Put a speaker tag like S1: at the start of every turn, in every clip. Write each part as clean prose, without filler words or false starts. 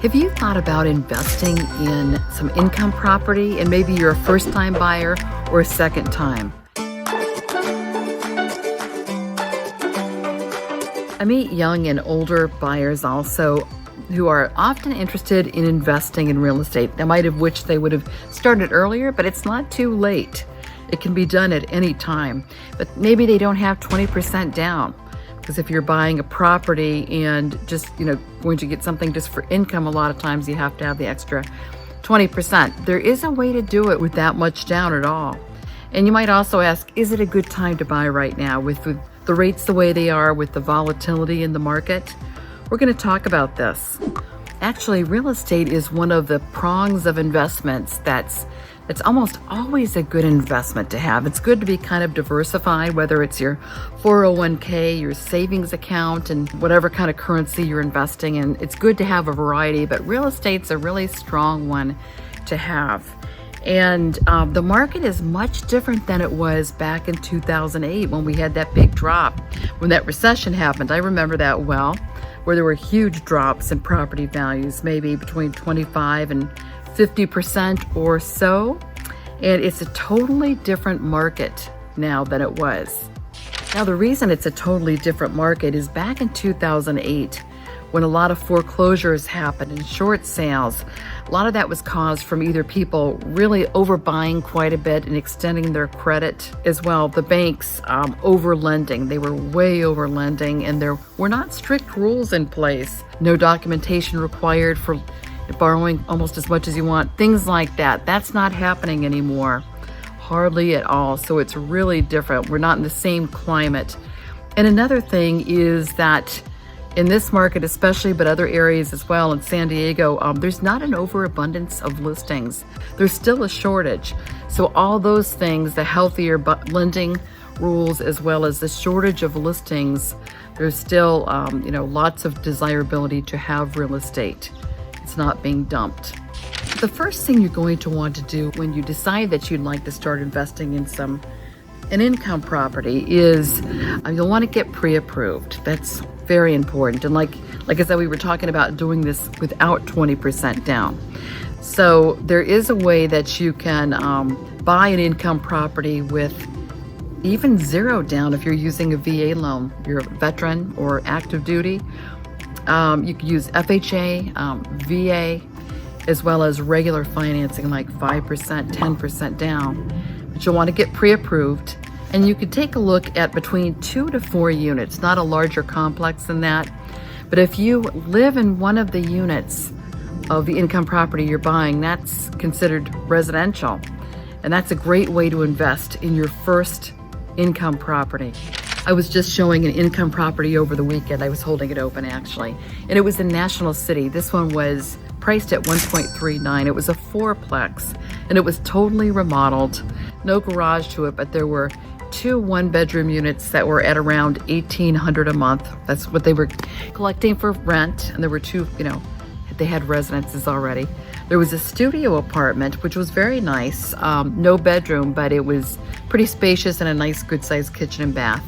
S1: Have you thought about investing in some income property, and maybe you're a first-time buyer or a second time? I meet young and older buyers also who are often interested in investing in real estate. They might have wished they would have started earlier, but it's not too late. It can be done at any time, but maybe they don't have 20% down. Because if you're buying a property and just, going to get something just for income, a lot of times you have to have the extra 20%. There is a way to do it with that much down at all. And you might also ask, is it a good time to buy right now with the rates the way they are, with the volatility in the market? We're going to talk about this. Actually, real estate is one of the prongs of investments that's almost always a good investment to have. It's good to be kind of diversified, whether it's your 401k, your savings account, and whatever kind of currency you're investing in. It's good to have a variety, but real estate's a really strong one to have. And the market is much different than it was back in 2008 when we had that big drop, when that recession happened. I remember that well, where there were huge drops in property values, maybe between 25 and 50% or so. And it's a totally different market now than it was. Now, the reason it's a totally different market is back in 2008, when a lot of foreclosures happened and short sales. A lot of that was caused from either people really overbuying quite a bit and extending their credit, as well the banks over-lending. They were way over-lending, and there were not strict rules in place. No documentation required for borrowing almost as much as you want, things like that. That's not happening anymore, hardly at all. So it's really different. We're not in the same climate. And another thing is that in this market especially, but other areas as well, in San Diego, there's not an overabundance of listings. There's still a shortage. So all those things, the healthier lending rules as well as the shortage of listings, there's still lots of desirability to have real estate. It's not being dumped. The first thing you're going to want to do when you decide that you'd like to start investing in an income property is you'll want to get pre-approved. That's very important. And like I said, we were talking about doing this without 20% down. So there is a way that you can buy an income property with even zero down if you're using a VA loan. You're a veteran or active duty. You could use FHA, VA, as well as regular financing like 5%, 10% down. But you'll want to get pre-approved, and you could take a look at between 2 to 4 units, not a larger complex than that. But if you live in one of the units of the income property you're buying, that's considered residential. And that's a great way to invest in your first income property. I was just showing an income property over the weekend. I was holding it open actually. And it was in National City. This one was priced at $1.39. It was a fourplex and it was totally remodeled. No garage to it, but there were 2 one-bedroom units that were at around $1,800 a month. That's what they were collecting for rent. And there were 2, they had residences already. There was a studio apartment, which was very nice. No bedroom, but it was pretty spacious and a nice good-sized kitchen and bath.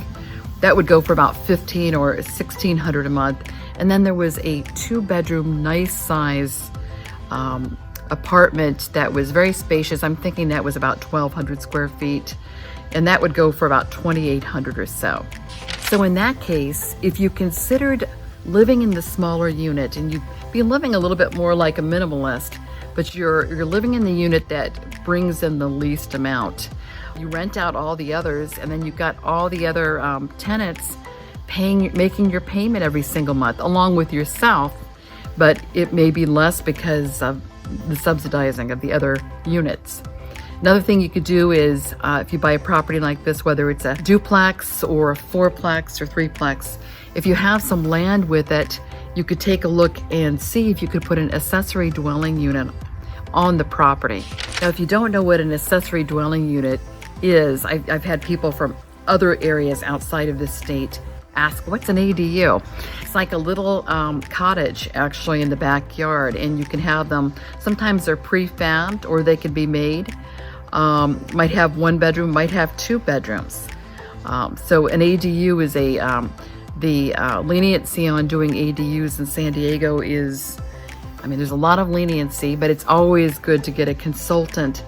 S1: That would go for about $1,500 or $1,600 a month. And then there was a 2-bedroom, nice size apartment that was very spacious. I'm thinking that was about 1,200 square feet. And that would go for about $2,800 or so. So in that case, if you considered living in the smaller unit and you'd be living a little bit more like a minimalist, but you're living in the unit that brings in the least amount. You rent out all the others, and then you've got all the other tenants making your payment every single month, along with yourself, but it may be less because of the subsidizing of the other units. Another thing you could do is, if you buy a property like this, whether it's a duplex or a fourplex or threeplex, if you have some land with it, you could take a look and see if you could put an accessory dwelling unit on the property. Now, if you don't know what an accessory dwelling unit is, I've had people from other areas outside of this state ask, what's an ADU? It's like a little cottage actually in the backyard, and you can have them, sometimes they're prefabbed or they can be made. Might have 1 bedroom, might have 2 bedrooms. So an ADU is the leniency on doing ADUs in San Diego is I mean, there's a lot of leniency, but it's always good to get a consultant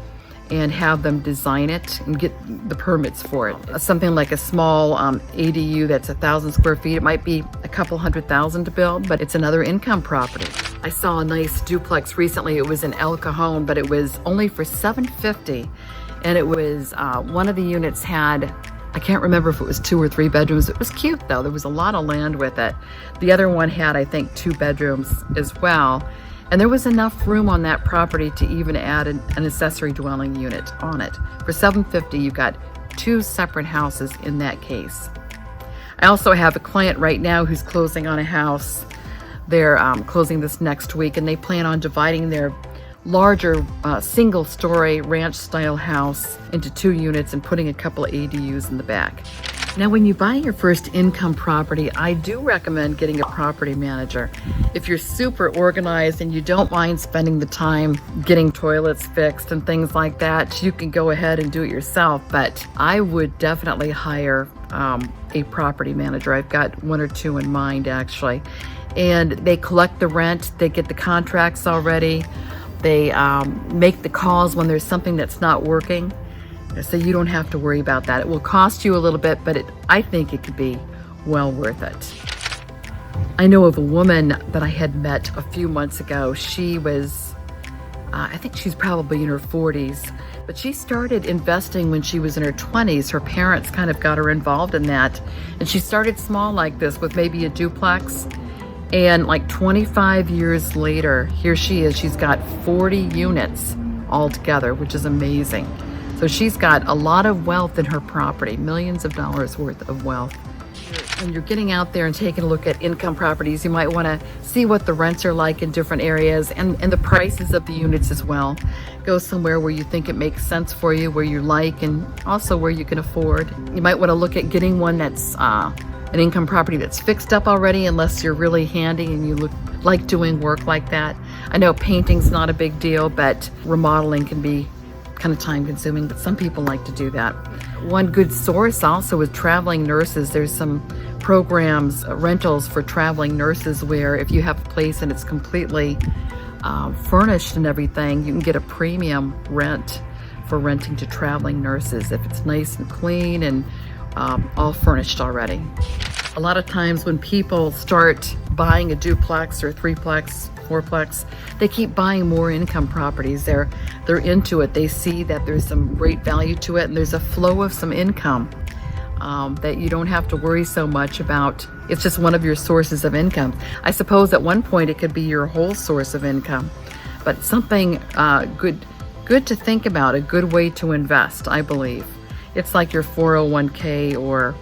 S1: and have them design it and get the permits for it. Something like a small ADU that's 1,000 square feet, it might be a couple $100,000 to build, but it's another income property. I saw a nice duplex recently. It was in El Cajon, but it was only for $750, and it was one of the units had, I can't remember if it was 2 or 3 bedrooms. It was cute though. There was a lot of land with it. The other one had, I think, 2 bedrooms as well. And there was enough room on that property to even add an accessory dwelling unit on it. For $750, you've got 2 separate houses in that case. I also have a client right now who's closing on a house. They're closing this next week, and they plan on dividing their larger single-story ranch-style house into 2 units and putting a couple of ADUs in the back. Now, when you buy your first income property, I do recommend getting a property manager. If you're super organized and you don't mind spending the time getting toilets fixed and things like that, you can go ahead and do it yourself. But I would definitely hire a property manager. I've got 1 or 2 in mind, actually. And they collect the rent, they get the contracts already, they make the calls when there's something that's not working. So you don't have to worry about that. It will cost you a little bit, but I think it could be well worth it. I know of a woman that I had met a few months ago. She was, I think she's probably in her 40s, but she started investing when she was in her 20s. Her parents kind of got her involved in that. And she started small like this with maybe a duplex. And like 25 years later, here she is. She's got 40 units altogether, which is amazing. So she's got a lot of wealth in her property, millions of dollars worth of wealth. When you're getting out there and taking a look at income properties, you might want to see what the rents are like in different areas and the prices of the units as well. Go somewhere where you think it makes sense for you, where you like, and also where you can afford. You might want to look at getting one that's an income property that's fixed up already, unless you're really handy and you like doing work like that. I know painting's not a big deal, but remodeling can be kind of time consuming, but some people like to do that. One good source also is traveling nurses. There's some programs, rentals for traveling nurses, where if you have a place and it's completely furnished and everything, you can get a premium rent for renting to traveling nurses if it's nice and clean and all furnished already. A lot of times when people start buying a duplex or 3-plex, 4-plex, they keep buying more income properties. They're into it. They see that there's some great value to it, and there's a flow of some income that you don't have to worry so much about. It's just one of your sources of income. I suppose at one point it could be your whole source of income, but something good to think about, a good way to invest, I believe. It's like your 401k or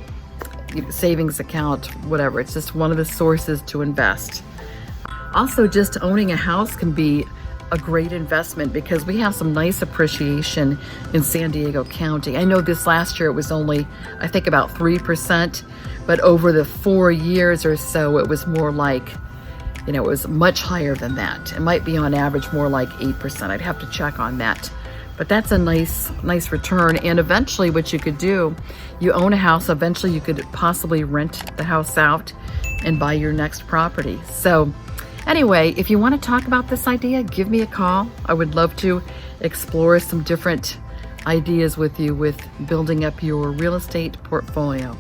S1: savings account, whatever. It's just one of the sources to invest. Also, just owning a house can be a great investment because we have some nice appreciation in San Diego County. I know this last year it was only, I think, about 3%, but over the 4 years or so, it was more like, it was much higher than that. It might be on average more like 8%. I'd have to check on that. But that's a nice return. And eventually what you could do, you own a house, eventually you could possibly rent the house out and buy your next property. So anyway, if you want to talk about this idea, give me a call. I would love to explore some different ideas with you with building up your real estate portfolio.